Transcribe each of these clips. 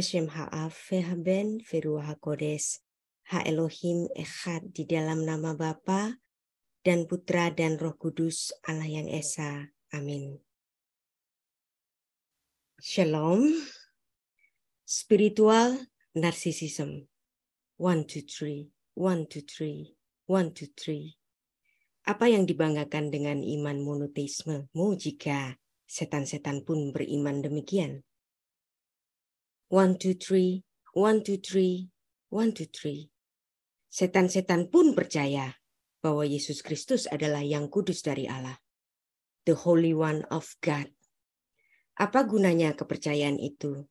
Beshem ha'af, ve'haben, ve'ruach hakodes, ha'elohim echad di dalam nama Bapa dan Putra dan Roh Kudus Allah yang Esa. Amin. Shalom. Spiritual narcissism. 1, 2, 3. 1, 2, 3. 1, 2, 3. Apa yang dibanggakan dengan iman monoteismemu jika setan-setan pun beriman demikian? 1, 2, 3. 1, 2, 3. 1, 2, 3. Setan-setan pun percaya bahwa Yesus Kristus adalah yang kudus dari Allah, the Holy One of God. Apa gunanya kepercayaan itu?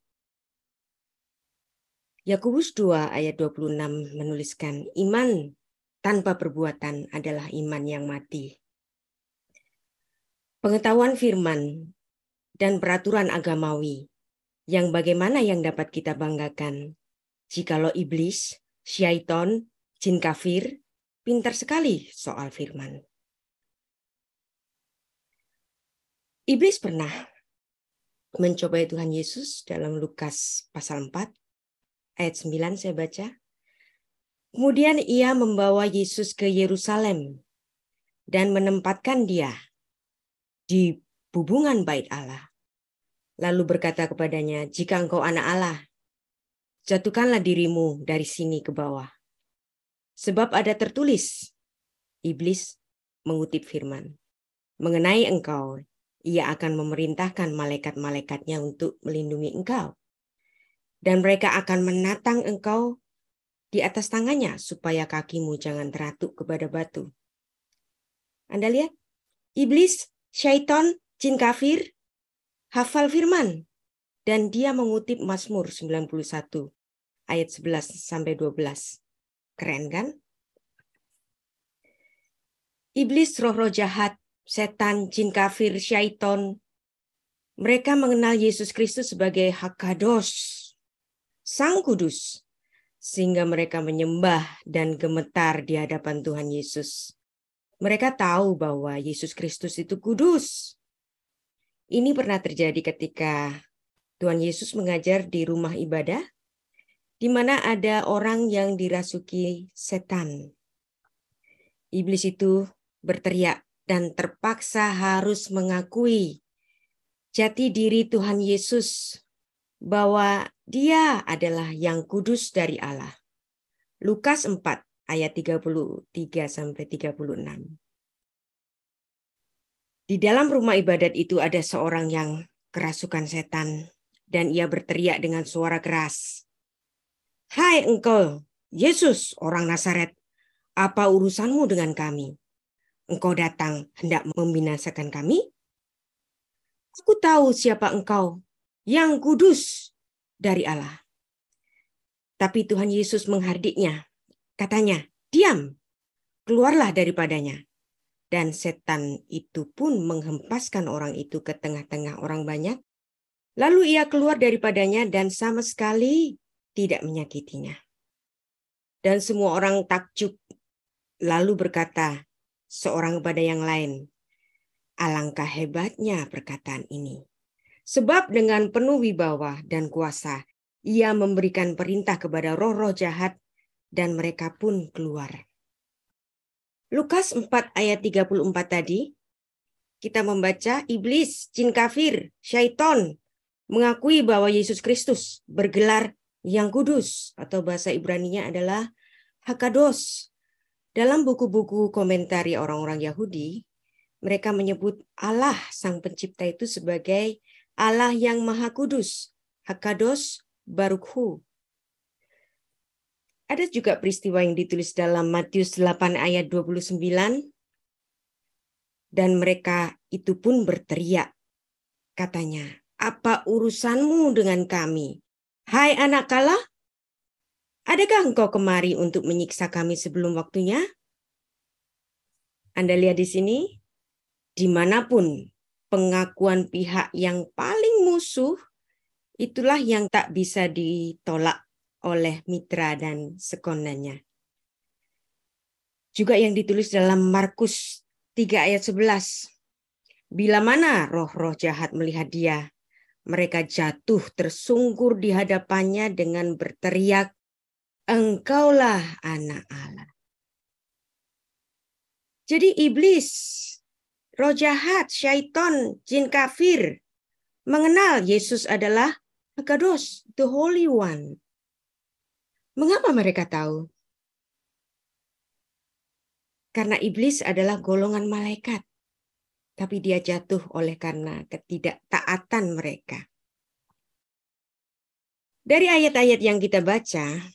Yakobus 2 ayat 26 menuliskan, iman tanpa perbuatan adalah iman yang mati. Pengetahuan firman dan peraturan agamawi yang bagaimana yang dapat kita banggakan jikalau iblis, syaiton, jin kafir pintar sekali soal firman. Iblis pernah mencobai Tuhan Yesus dalam Lukas pasal 4 ayat 9 saya baca. Kemudian ia membawa Yesus ke Yerusalem dan menempatkan dia di bubungan bait Allah. Lalu berkata kepadanya, jika engkau anak Allah, jatuhkanlah dirimu dari sini ke bawah. Sebab ada tertulis, iblis mengutip firman, mengenai engkau, ia akan memerintahkan malaikat-malaikatnya untuk melindungi engkau. Dan mereka akan menatang engkau di atas tangannya supaya kakimu jangan teratuk kepada batu. Anda lihat, iblis, syaiton, jin kafir, hafal firman. Dan dia mengutip Mazmur 91 ayat 11-12. Keren kan? Iblis, roh-roh jahat, setan, jin kafir, syaiton, mereka mengenal Yesus Kristus sebagai Hakados, Sang Kudus, sehingga mereka menyembah dan gemetar di hadapan Tuhan Yesus. Mereka tahu bahwa Yesus Kristus itu kudus. Ini pernah terjadi ketika Tuhan Yesus mengajar di rumah ibadah, di mana ada orang yang dirasuki setan. Iblis itu berteriak dan terpaksa harus mengakui jati diri Tuhan Yesus bahwa dia adalah yang kudus dari Allah. Lukas 4 ayat 33-36. Di dalam rumah ibadat itu ada seorang yang kerasukan setan dan ia berteriak dengan suara keras. Hai engkau, Yesus orang Nazaret, apa urusanmu dengan kami? Engkau datang hendak membinasakan kami? Aku tahu siapa engkau, yang kudus dari Allah. Tapi Tuhan Yesus menghardiknya. Katanya, diam, keluarlah daripadanya. Dan setan itu pun menghempaskan orang itu ke tengah-tengah orang banyak. Lalu ia keluar daripadanya dan sama sekali tidak menyakitinya. Dan semua orang takjub. Lalu berkata seorang kepada yang lain, alangkah hebatnya perkataan ini. Sebab dengan penuh wibawa dan kuasa, ia memberikan perintah kepada roh-roh jahat dan mereka pun keluar. Lukas 4 ayat 34 tadi, kita membaca iblis, jin kafir, syaiton mengakui bahwa Yesus Kristus bergelar yang kudus atau bahasa Ibrani-nya adalah Hakados. Dalam buku-buku komentari orang-orang Yahudi, mereka menyebut Allah Sang Pencipta itu sebagai Allah yang Maha Kudus, Hakados Baruch-Hu. Ada juga peristiwa yang ditulis dalam Matius 8 ayat 29. Dan mereka itu pun berteriak. Katanya, apa urusanmu dengan kami? Hai anak kala, adakah engkau kemari untuk menyiksa kami sebelum waktunya? Anda lihat di sini, dimanapun pengakuan pihak yang paling musuh, itulah yang tak bisa ditolak oleh mitra dan sekondannya. Juga yang ditulis dalam Markus 3 ayat 11. Bila mana roh-roh jahat melihat dia, mereka jatuh tersungkur di hadapannya dengan berteriak, "Engkaulah anak Allah." Jadi iblis, roh jahat, syaiton, jin kafir mengenal Yesus adalah Hakados, the Holy One. Mengapa mereka tahu? Karena iblis adalah golongan malaikat, tapi dia jatuh oleh karena ketidaktaatan mereka. Dari ayat-ayat yang kita baca,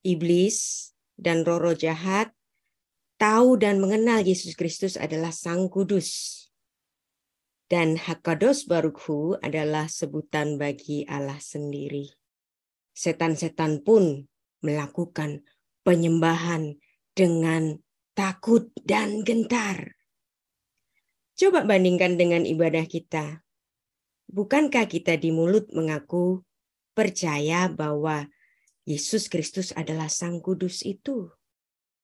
iblis dan roh-roh jahat tahu dan mengenal Yesus Kristus adalah Sang Kudus. Dan Hakados Baruch-Hu adalah sebutan bagi Allah sendiri. Setan-setan pun melakukan penyembahan dengan takut dan gentar. Coba bandingkan dengan ibadah kita. Bukankah kita di mulut mengaku percaya bahwa Yesus Kristus adalah Sang Kudus itu?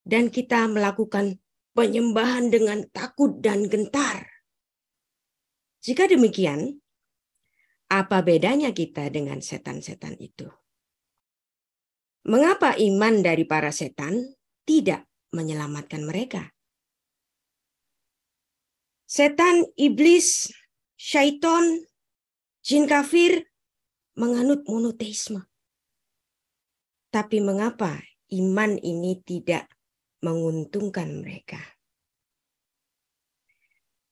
Dan kita melakukan penyembahan dengan takut dan gentar. Jika demikian, apa bedanya kita dengan setan-setan itu? Mengapa iman dari para setan tidak menyelamatkan mereka? Setan, iblis, syaiton, jin kafir menganut monoteisme. Tapi mengapa iman ini tidak menguntungkan mereka?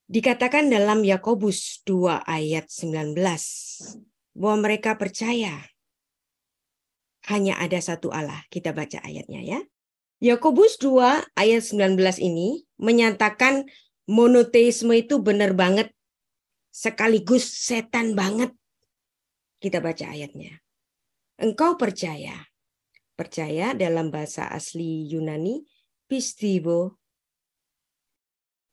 Dikatakan dalam Yakobus 2 ayat 19 bahwa mereka percaya hanya ada satu Allah. Kita baca ayatnya ya. Yakobus 2 ayat 19 ini menyatakan monoteisme itu benar banget, sekaligus setan banget. Kita baca ayatnya. Engkau percaya. Percaya dalam bahasa asli Yunani, pistivo,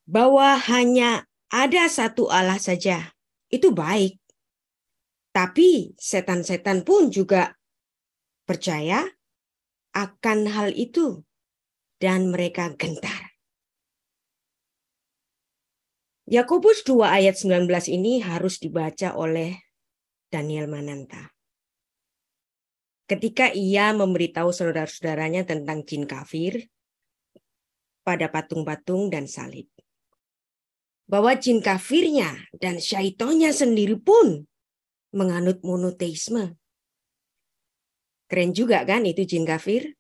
bahwa hanya ada satu Allah saja. Itu baik. Tapi setan-setan pun juga percaya akan hal itu dan mereka gentar. Yakobus 2 ayat 19 ini harus dibaca oleh Daniel Mananta. Ketika ia memberitahu saudara-saudaranya tentang jin kafir pada patung-patung dan salib. Bahwa jin kafirnya dan syaitonnya sendiri pun menganut monoteisme. Keren juga kan itu jin kafir?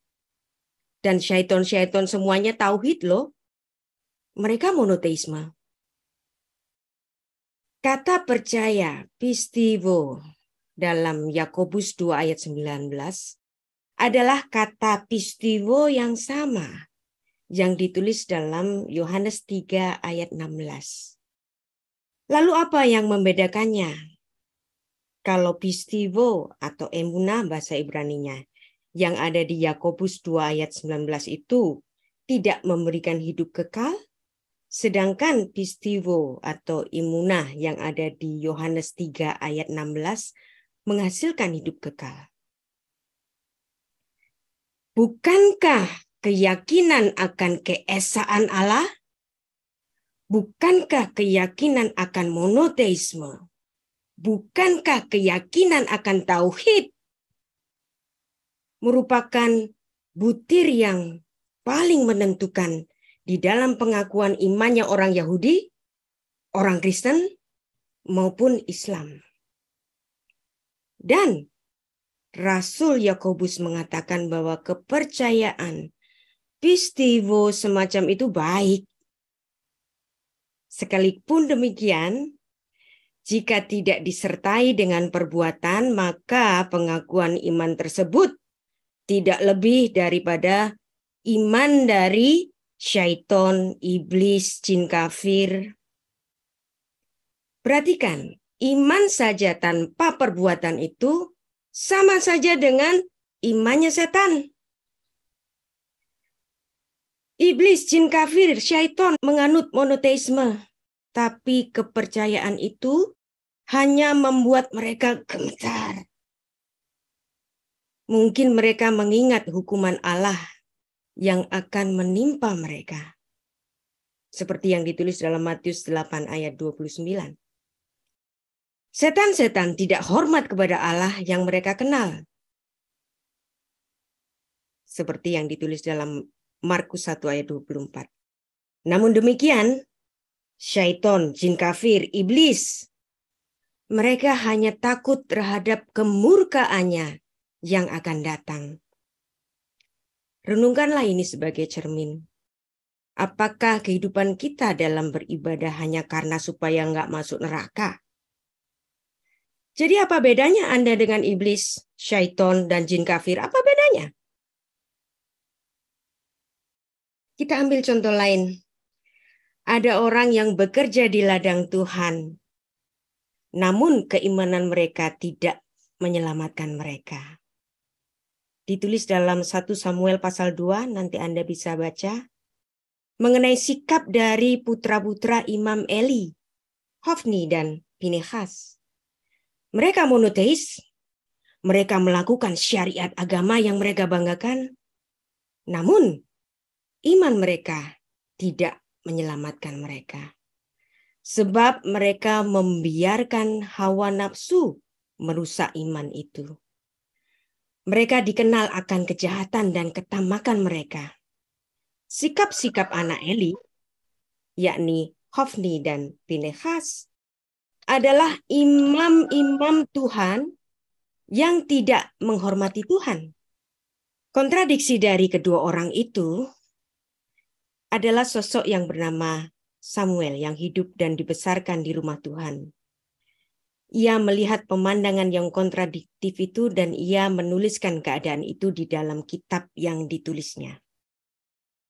Dan syaiton-syaiton semuanya tauhid loh. Mereka monoteisme. Kata percaya, pistivo, dalam Yakobus 2 ayat 19 adalah kata pistivo yang sama yang ditulis dalam Yohanes 3 ayat 16. Lalu apa yang membedakannya? Kalau pistivo atau emunah bahasa Ibraninya yang ada di Yakobus 2 ayat 19 itu tidak memberikan hidup kekal, sedangkan pistivo atau emunah yang ada di Yohanes 3 ayat 16 menghasilkan hidup kekal. Bukankah keyakinan akan keesaan Allah? Bukankah keyakinan akan monoteisme? Bukankah keyakinan akan tauhid merupakan butir yang paling menentukan di dalam pengakuan imannya orang Yahudi, orang Kristen, maupun Islam? Dan Rasul Yakobus mengatakan bahwa kepercayaan pistivo semacam itu baik. Sekalipun demikian, jika tidak disertai dengan perbuatan, maka pengakuan iman tersebut tidak lebih daripada iman dari syaiton, iblis, jin kafir. Perhatikan, iman saja tanpa perbuatan itu sama saja dengan imannya setan. Iblis, jin kafir, syaiton menganut monoteisme. Tapi kepercayaan itu hanya membuat mereka gemetar. Mungkin mereka mengingat hukuman Allah yang akan menimpa mereka. Seperti yang ditulis dalam Matius 8 ayat 29. Setan-setan tidak hormat kepada Allah yang mereka kenal. Seperti yang ditulis dalam Markus 1 ayat 24. Namun demikian, syaiton, jin kafir, iblis, mereka hanya takut terhadap kemurkaannya yang akan datang. Renungkanlah ini sebagai cermin. Apakah kehidupan kita dalam beribadah hanya karena supaya nggak masuk neraka? Jadi apa bedanya Anda dengan iblis, syaiton, dan jin kafir? Apa bedanya? Kita ambil contoh lain. Ada orang yang bekerja di ladang Tuhan, namun keimanan mereka tidak menyelamatkan mereka. Ditulis dalam 1 Samuel pasal 2, nanti Anda bisa baca, mengenai sikap dari putra-putra Imam Eli, Hofni dan Pinehas. Mereka monoteis, mereka melakukan syariat agama yang mereka banggakan, namun iman mereka tidak menyelamatkan mereka. Sebab mereka membiarkan hawa nafsu merusak iman itu. Mereka dikenal akan kejahatan dan ketamakan mereka. Sikap-sikap anak Eli, yakni Hofni dan Pinehas, adalah imam-imam Tuhan yang tidak menghormati Tuhan. Kontradiksi dari kedua orang itu adalah sosok yang bernama Samuel yang hidup dan dibesarkan di rumah Tuhan. Ia melihat pemandangan yang kontradiktif itu dan ia menuliskan keadaan itu di dalam kitab yang ditulisnya.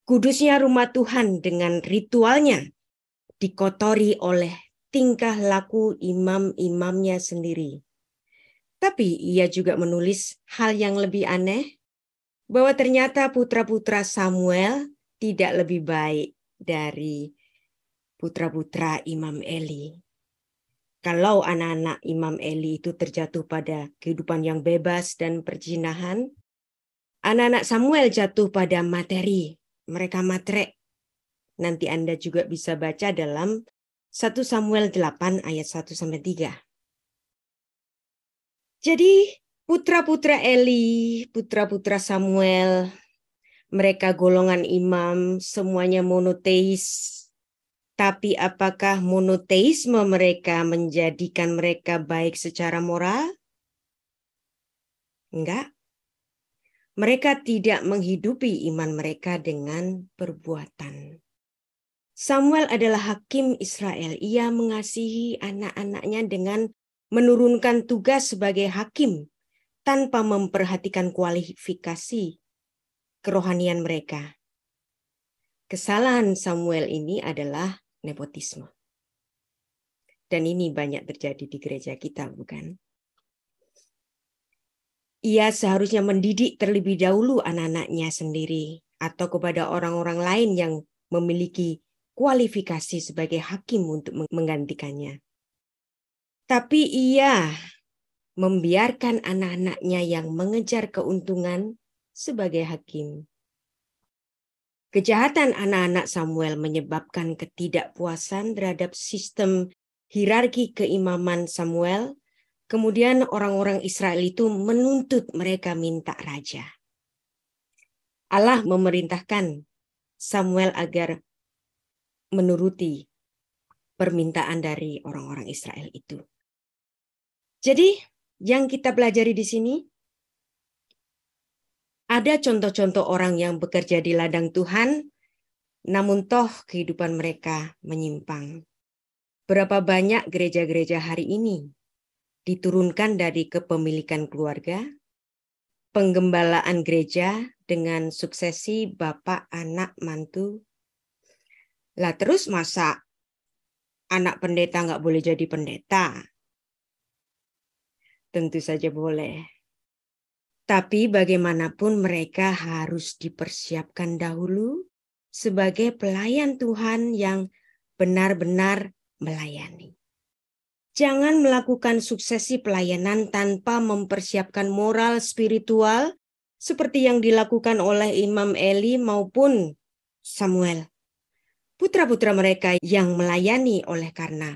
Kudusnya rumah Tuhan dengan ritualnya dikotori oleh tingkah laku imam-imamnya sendiri. Tapi ia juga menulis hal yang lebih aneh, bahwa ternyata putra-putra Samuel tidak lebih baik dari putra-putra Imam Eli. Kalau anak-anak Imam Eli itu terjatuh pada kehidupan yang bebas dan perzinahan, anak-anak Samuel jatuh pada materi, mereka matre. Nanti Anda juga bisa baca dalam 1 Samuel 8 ayat 1-3. Jadi putra-putra Eli, putra-putra Samuel, mereka golongan imam, semuanya monoteis. Tapi apakah monoteisme mereka menjadikan mereka baik secara moral? Enggak. Mereka tidak menghidupi iman mereka dengan perbuatan. Samuel adalah hakim Israel. Ia mengasihi anak-anaknya dengan menurunkan tugas sebagai hakim tanpa memperhatikan kualifikasi kerohanian mereka. Kesalahan Samuel ini adalah nepotisme. Dan ini banyak terjadi di gereja kita, bukan? Ia seharusnya mendidik terlebih dahulu anak-anaknya sendiri atau kepada orang-orang lain yang memiliki kualifikasi sebagai hakim untuk menggantikannya. Tapi ia membiarkan anak-anaknya yang mengejar keuntungan sebagai hakim. Kejahatan anak-anak Samuel menyebabkan ketidakpuasan terhadap sistem hierarki keimaman Samuel. Kemudian orang-orang Israel itu menuntut mereka minta raja. Allah memerintahkan Samuel agar menuruti permintaan dari orang-orang Israel itu. Jadi yang kita pelajari di sini, ada contoh-contoh orang yang bekerja di ladang Tuhan, namun toh kehidupan mereka menyimpang. Berapa banyak gereja-gereja hari ini diturunkan dari kepemilikan keluarga, penggembalaan gereja dengan suksesi bapak, anak, mantu. Lah terus masa anak pendeta nggak boleh jadi pendeta? Tentu saja boleh. Tapi bagaimanapun mereka harus dipersiapkan dahulu sebagai pelayan Tuhan yang benar-benar melayani. Jangan melakukan suksesi pelayanan tanpa mempersiapkan moral spiritual seperti yang dilakukan oleh Imam Eli maupun Samuel. Putra-putra mereka yang melayani oleh karena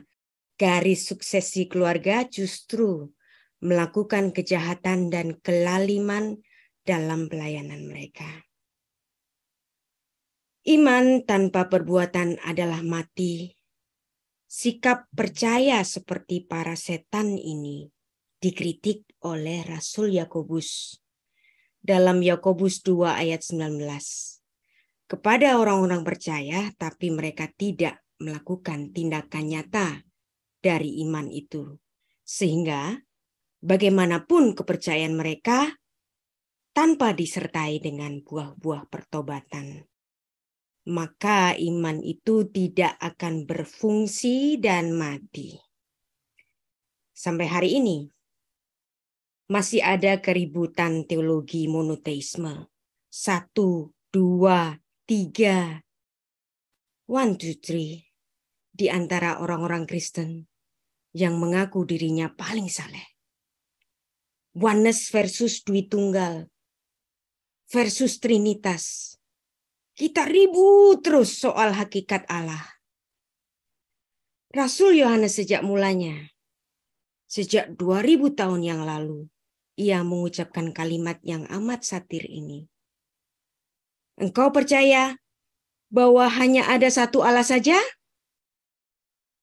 garis suksesi keluarga justru melakukan kejahatan dan kelaliman dalam pelayanan mereka. Iman tanpa perbuatan adalah mati. Sikap percaya seperti para setan ini dikritik oleh Rasul Yakobus dalam Yakobus 2 ayat 19. Kepada orang-orang percaya tapi mereka tidak melakukan tindakan nyata dari iman itu. Sehingga bagaimanapun kepercayaan mereka tanpa disertai dengan buah-buah pertobatan, maka iman itu tidak akan berfungsi dan mati. Sampai hari ini masih ada keributan teologi monoteisme. 1, 2, 3. 1, 2, 3 di antara orang-orang Kristen yang mengaku dirinya paling saleh. Oneness versus Dwitunggal versus Trinitas. Kita ribut terus soal hakikat Allah. Rasul Yohanes sejak mulanya, sejak 2000 tahun yang lalu, ia mengucapkan kalimat yang amat satir ini. Engkau percaya bahwa hanya ada satu Allah saja?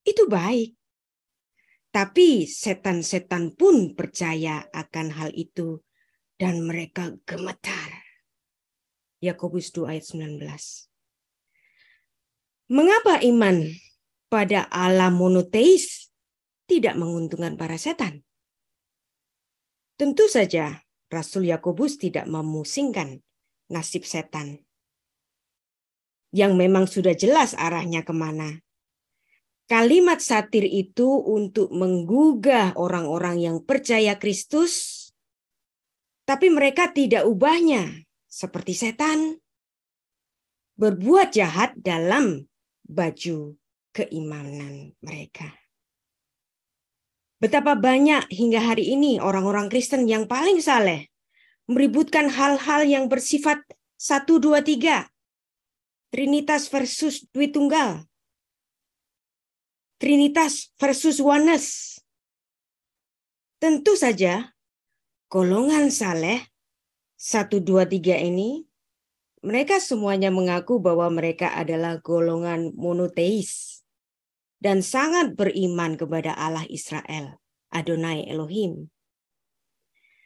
Itu baik. Tapi setan-setan pun percaya akan hal itu dan mereka gemetar. Yakobus 2 ayat 19. Mengapa iman pada Allah monoteis tidak menguntungkan para setan? Tentu saja Rasul Yakobus tidak memusingkan nasib setan yang memang sudah jelas arahnya kemana. Kalimat satir itu untuk menggugah orang-orang yang percaya Kristus, tapi mereka tidak ubahnya seperti setan, berbuat jahat dalam baju keimanan mereka. Betapa banyak hingga hari ini orang-orang Kristen yang paling saleh meributkan hal-hal yang bersifat 1, 2, 3. Trinitas versus Dwitunggal. Trinitas versus Oneness. Tentu saja golongan saleh 1, 2, 3 ini, mereka semuanya mengaku bahwa mereka adalah golongan monoteis dan sangat beriman kepada Allah Israel, Adonai Elohim.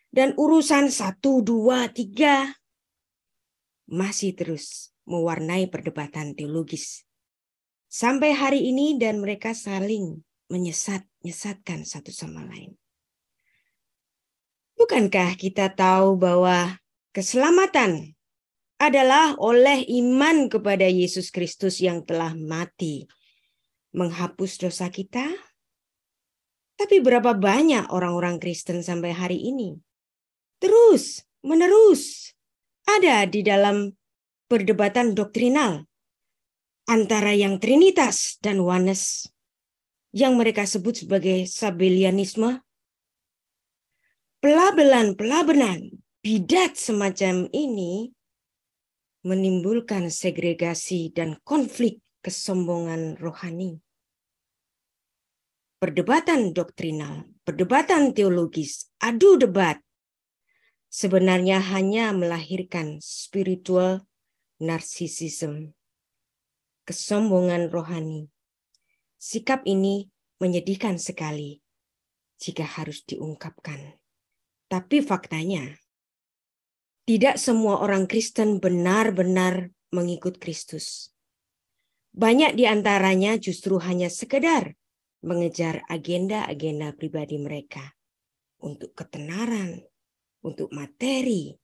Dan urusan 1, 2, 3 masih terus mewarnai perdebatan teologis sampai hari ini, dan mereka saling menyesatkan satu sama lain. Bukankah kita tahu bahwa keselamatan adalah oleh iman kepada Yesus Kristus yang telah mati menghapus dosa kita? Tapi berapa banyak orang-orang Kristen sampai hari ini terus menerus ada di dalam perdebatan doktrinal antara yang Trinitas dan Oneness yang mereka sebut sebagai Sabellianisme. Pelabelan bidat semacam ini menimbulkan segregasi dan konflik kesombongan rohani. Perdebatan doktrinal, perdebatan teologis, adu debat sebenarnya hanya melahirkan spiritual narcissism, kesombongan rohani. Sikap ini menyedihkan sekali jika harus diungkapkan. Tapi faktanya, tidak semua orang Kristen benar-benar mengikut Kristus. Banyak di antaranya justru hanya sekedar mengejar agenda-agenda pribadi mereka untuk ketenaran, untuk materi,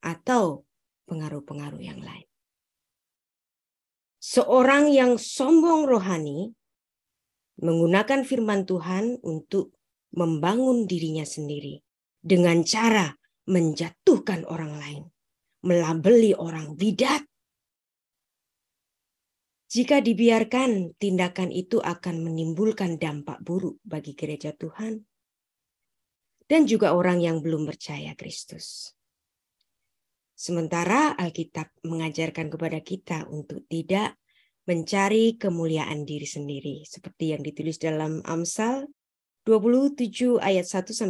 atau pengaruh-pengaruh yang lain. Seorang yang sombong rohani menggunakan firman Tuhan untuk membangun dirinya sendiri dengan cara menjatuhkan orang lain, melabeli orang bidat. Jika dibiarkan, tindakan itu akan menimbulkan dampak buruk bagi gereja Tuhan dan juga orang yang belum percaya Kristus. Sementara Alkitab mengajarkan kepada kita untuk tidak mencari kemuliaan diri sendiri, seperti yang ditulis dalam Amsal 27 ayat 1-2.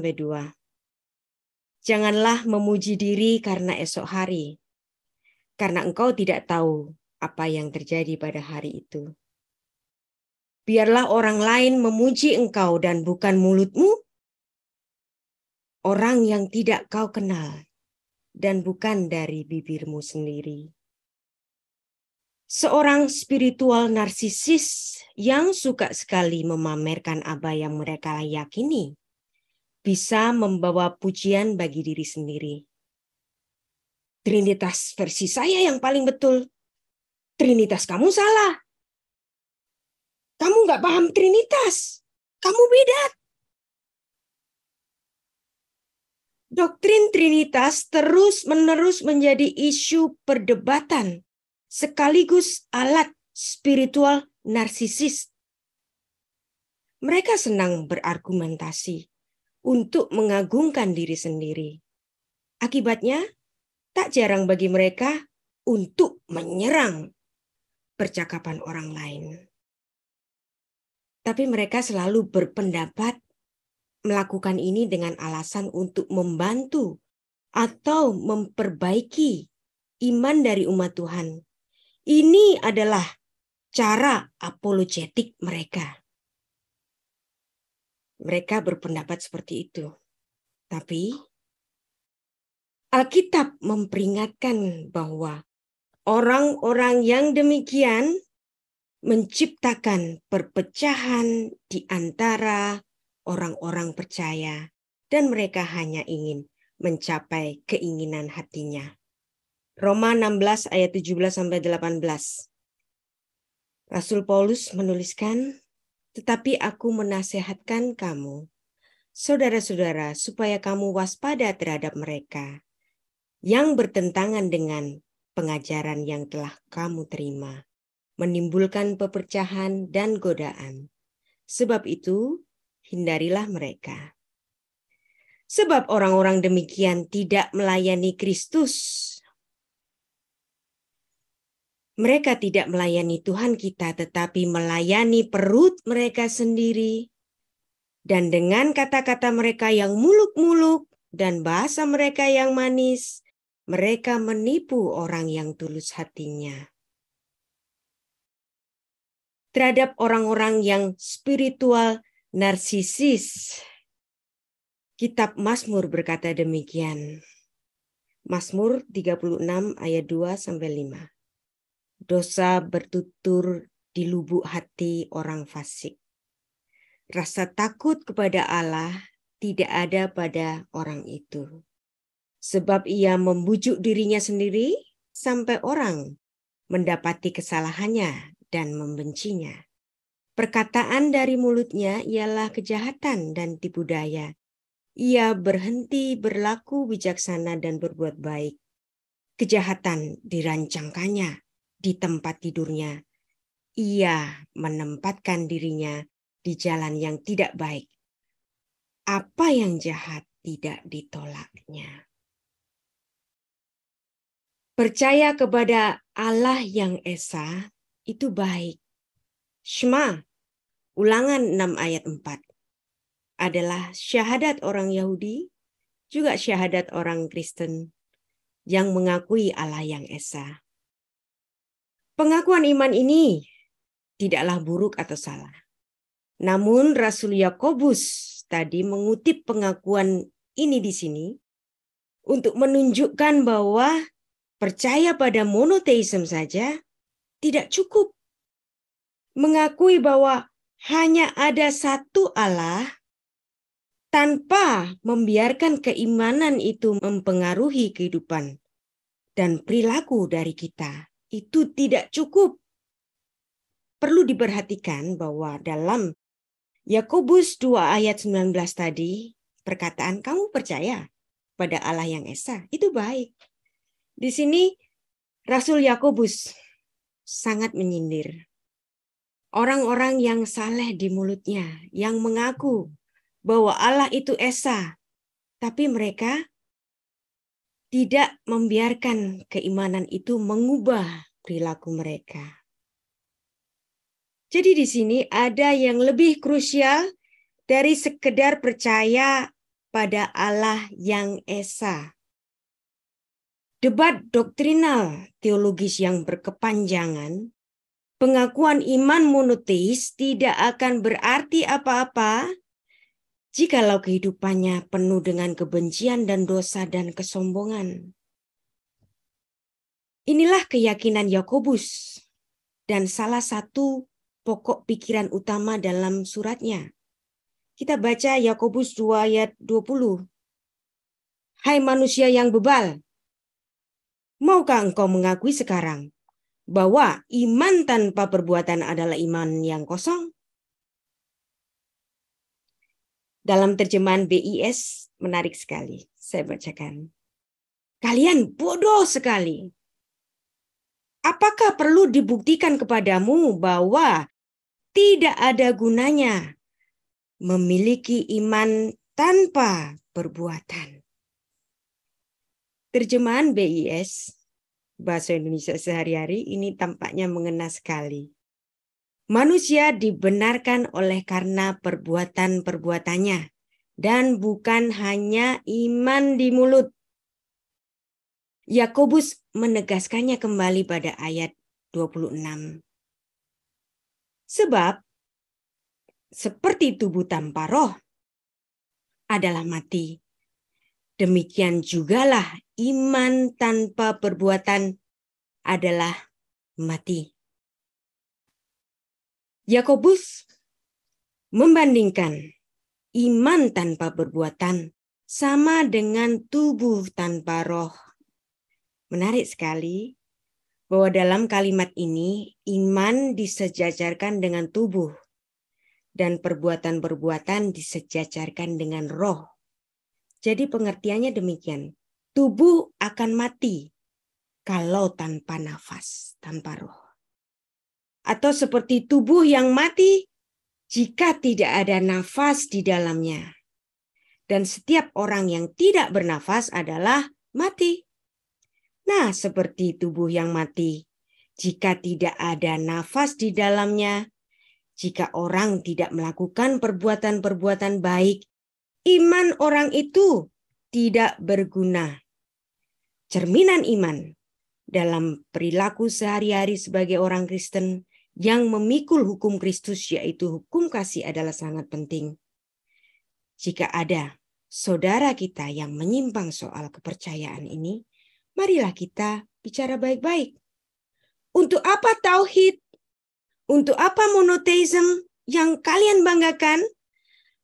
Janganlah memuji diri karena esok hari, karena engkau tidak tahu apa yang terjadi pada hari itu. Biarlah orang lain memuji engkau dan bukan mulutmu, orang yang tidak kau kenal dan bukan dari bibirmu sendiri. Seorang spiritual narsisis yang suka sekali memamerkan apa yang mereka yakini bisa membawa pujian bagi diri sendiri. Trinitas versi saya yang paling betul. Trinitas kamu salah. Kamu nggak paham Trinitas. Kamu beda. Doktrin Trinitas terus-menerus menjadi isu perdebatan sekaligus alat spiritual narsisis. Mereka senang berargumentasi untuk mengagungkan diri sendiri. Akibatnya, tak jarang bagi mereka untuk menyerang percakapan orang lain. Tapi mereka selalu berpendapat melakukan ini dengan alasan untuk membantu atau memperbaiki iman dari umat Tuhan. Ini adalah cara apologetik mereka. Mereka berpendapat seperti itu. Tapi Alkitab memperingatkan bahwa orang-orang yang demikian menciptakan perpecahan di antara orang-orang percaya dan mereka hanya ingin mencapai keinginan hatinya. Roma 16 ayat 17-18. Rasul Paulus menuliskan, tetapi aku menasihatkan kamu, saudara-saudara, supaya kamu waspada terhadap mereka yang bertentangan dengan pengajaran yang telah kamu terima, menimbulkan pepercahan dan godaan. Sebab itu, hindarilah mereka. Sebab orang-orang demikian tidak melayani Kristus. Mereka tidak melayani Tuhan kita, tetapi melayani perut mereka sendiri. Dan dengan kata-kata mereka yang muluk-muluk dan bahasa mereka yang manis, mereka menipu orang yang tulus hatinya. Terhadap orang-orang yang spiritual narsisis, Kitab Mazmur berkata demikian. Mazmur 36 ayat 2-5. Dosa bertutur di lubuk hati orang fasik. Rasa takut kepada Allah tidak ada pada orang itu. Sebab ia membujuk dirinya sendiri sampai orang mendapati kesalahannya dan membencinya. Perkataan dari mulutnya ialah kejahatan dan tipu daya. Ia berhenti berlaku bijaksana dan berbuat baik. Kejahatan dirancangkannya di tempat tidurnya. Ia menempatkan dirinya di jalan yang tidak baik. Apa yang jahat tidak ditolaknya. Percaya kepada Allah yang Esa itu baik. Shema, Ulangan 6 ayat 4. Adalah syahadat orang Yahudi, juga syahadat orang Kristen yang mengakui Allah yang Esa. Pengakuan iman ini tidaklah buruk atau salah. Namun Rasul Yakobus tadi mengutip pengakuan ini di sini untuk menunjukkan bahwa percaya pada monoteisme saja tidak cukup. Mengakui bahwa hanya ada satu Allah tanpa membiarkan keimanan itu mempengaruhi kehidupan dan perilaku dari kita. Itu tidak cukup. Perlu diperhatikan bahwa dalam Yakobus 2 ayat 19 tadi, perkataan kamu percaya pada Allah yang Esa, itu baik. Di sini Rasul Yakobus sangat menyindir orang-orang yang saleh di mulutnya, yang mengaku bahwa Allah itu Esa, tapi mereka tidak membiarkan keimanan itu mengubah perilaku mereka. Jadi di sini ada yang lebih krusial dari sekedar percaya pada Allah yang esa. Debat doktrinal teologis yang berkepanjangan, pengakuan iman monoteis tidak akan berarti apa-apa jikalau kehidupannya penuh dengan kebencian dan dosa dan kesombongan. Inilah keyakinan Yakobus dan salah satu pokok pikiran utama dalam suratnya. Kita baca Yakobus 2 ayat 20. Hai manusia yang bebal, maukah engkau mengakui sekarang bahwa iman tanpa perbuatan adalah iman yang kosong? Dalam terjemahan BIS menarik sekali. Saya bacakan. Kalian bodoh sekali. Apakah perlu dibuktikan kepadamu bahwa tidak ada gunanya memiliki iman tanpa perbuatan? Terjemahan BIS, Bahasa Indonesia Sehari-hari, ini tampaknya mengena sekali. Manusia dibenarkan oleh karena perbuatan-perbuatannya dan bukan hanya iman di mulut. Yakobus menegaskannya kembali pada ayat 26. Sebab seperti tubuh tanpa roh adalah mati, demikian jugalah iman tanpa perbuatan adalah mati. Yakobus membandingkan iman tanpa perbuatan sama dengan tubuh tanpa roh. Menarik sekali bahwa dalam kalimat ini iman disejajarkan dengan tubuh dan perbuatan-perbuatan disejajarkan dengan roh. Jadi pengertiannya demikian. Tubuh akan mati kalau tanpa nafas, tanpa roh. Atau seperti tubuh yang mati jika tidak ada nafas di dalamnya. Dan setiap orang yang tidak bernafas adalah mati. Nah, seperti tubuh yang mati, jika tidak ada nafas di dalamnya, jika orang tidak melakukan perbuatan-perbuatan baik, iman orang itu tidak berguna. Cerminan iman dalam perilaku sehari-hari sebagai orang Kristen yang memikul hukum Kristus, yaitu hukum kasih, adalah sangat penting. Jika ada saudara kita yang menyimpang soal kepercayaan ini, marilah kita bicara baik-baik. Untuk apa tauhid? Untuk apa monoteism yang kalian banggakan?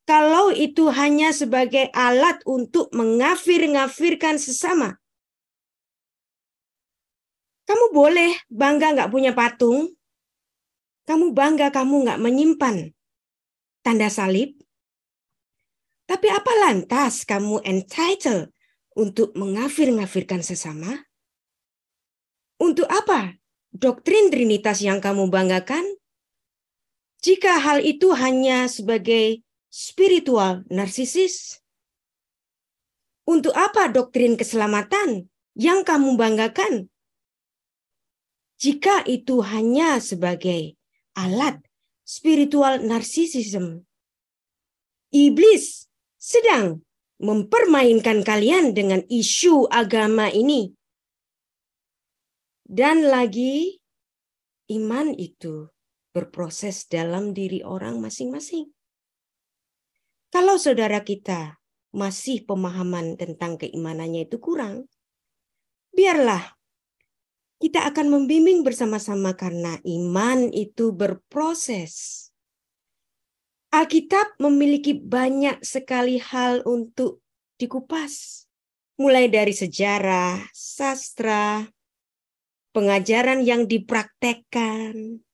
Kalau itu hanya sebagai alat untuk mengafir-ngafirkan sesama. Kamu boleh bangga nggak punya patung. Kamu bangga kamu nggak menyimpan tanda salib. Tapi apa lantas kamu entitled untuk mengafir-ngafirkan sesama? Untuk apa doktrin Trinitas yang kamu banggakan? Jika hal itu hanya sebagai spiritual narsisis, untuk apa doktrin keselamatan yang kamu banggakan? Jika itu hanya sebagai alat spiritual narsisism, iblis sedang mempermainkan kalian dengan isu agama ini. Dan lagi, iman itu berproses dalam diri orang masing-masing. Kalau saudara kita masih pemahaman tentang keimanannya itu kurang, biarlah kita akan membimbing bersama-sama karena iman itu berproses. Alkitab memiliki banyak sekali hal untuk dikupas. Mulai dari sejarah, sastra, pengajaran yang dipraktekkan.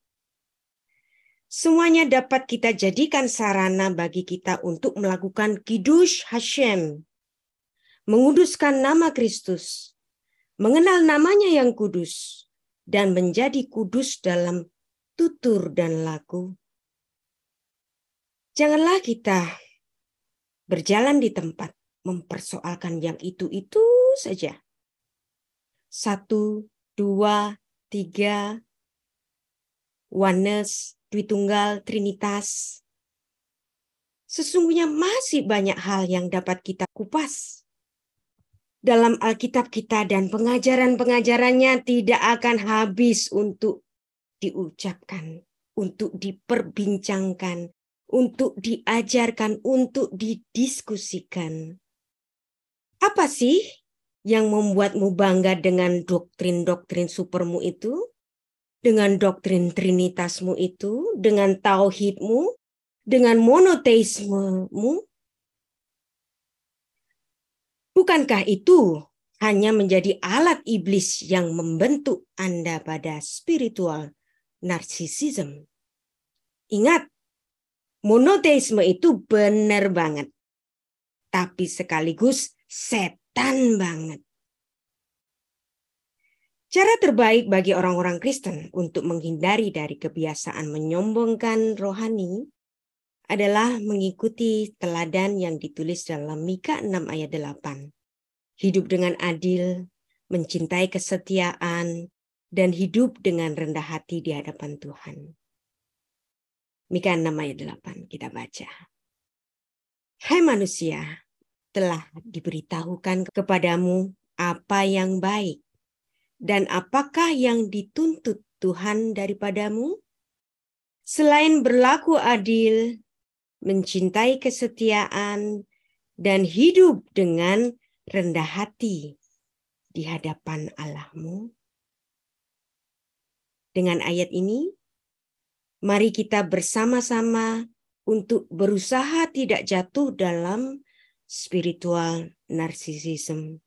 Semuanya dapat kita jadikan sarana bagi kita untuk melakukan Kiddush Hashem, menguduskan nama Kristus, mengenal namanya yang kudus, dan menjadi kudus dalam tutur dan laku. Janganlah kita berjalan di tempat mempersoalkan yang itu-itu saja. 1, 2, 3, oneness, Dwitunggal, Trinitas. Sesungguhnya masih banyak hal yang dapat kita kupas. Dalam Alkitab kita dan pengajaran-pengajarannya tidak akan habis untuk diucapkan, untuk diperbincangkan, untuk diajarkan, untuk didiskusikan. Apa sih yang membuatmu bangga dengan doktrin-doktrin supermu itu? Dengan doktrin trinitasmu itu? Dengan tauhidmu? Dengan monoteismemu? Bukankah itu hanya menjadi alat iblis yang membentuk Anda pada spiritual narcissism? Ingat, monoteisme itu benar banget, tapi sekaligus setan banget. Cara terbaik bagi orang-orang Kristen untuk menghindari dari kebiasaan menyombongkan rohani adalah mengikuti teladan yang ditulis dalam Mika 6 ayat 8. Hidup dengan adil, mencintai kesetiaan, dan hidup dengan rendah hati di hadapan Tuhan. Mika 6 ayat 8 kita baca. Hai manusia, telah diberitahukan kepadamu apa yang baik, dan apakah yang dituntut Tuhan daripadamu? Selain berlaku adil, mencintai kesetiaan, dan hidup dengan rendah hati di hadapan Allahmu. Dengan ayat ini, mari kita bersama-sama untuk berusaha tidak jatuh dalam spiritual narcissism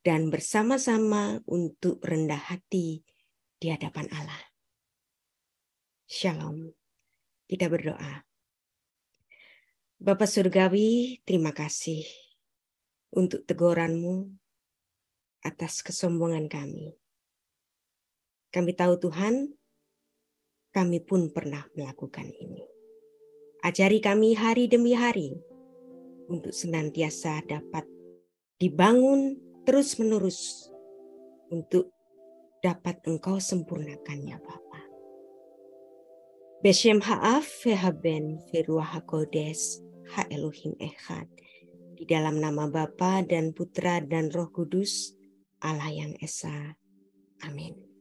dan bersama-sama untuk rendah hati di hadapan Allah. Shalom. Kita berdoa. Bapa Surgawi, terima kasih untuk teguranmu atas kesombongan kami. Kami tahu Tuhan, kami pun pernah melakukan ini. Ajari kami hari demi hari untuk senantiasa dapat dibangun terus-menerus untuk dapat Engkau sempurnakan ya Bapa. Beshem ha'af ve'haben ve'ruah hakodes ha Elohim Echad. Di dalam nama Bapa dan Putra dan Roh Kudus, Allah yang Esa. Amin.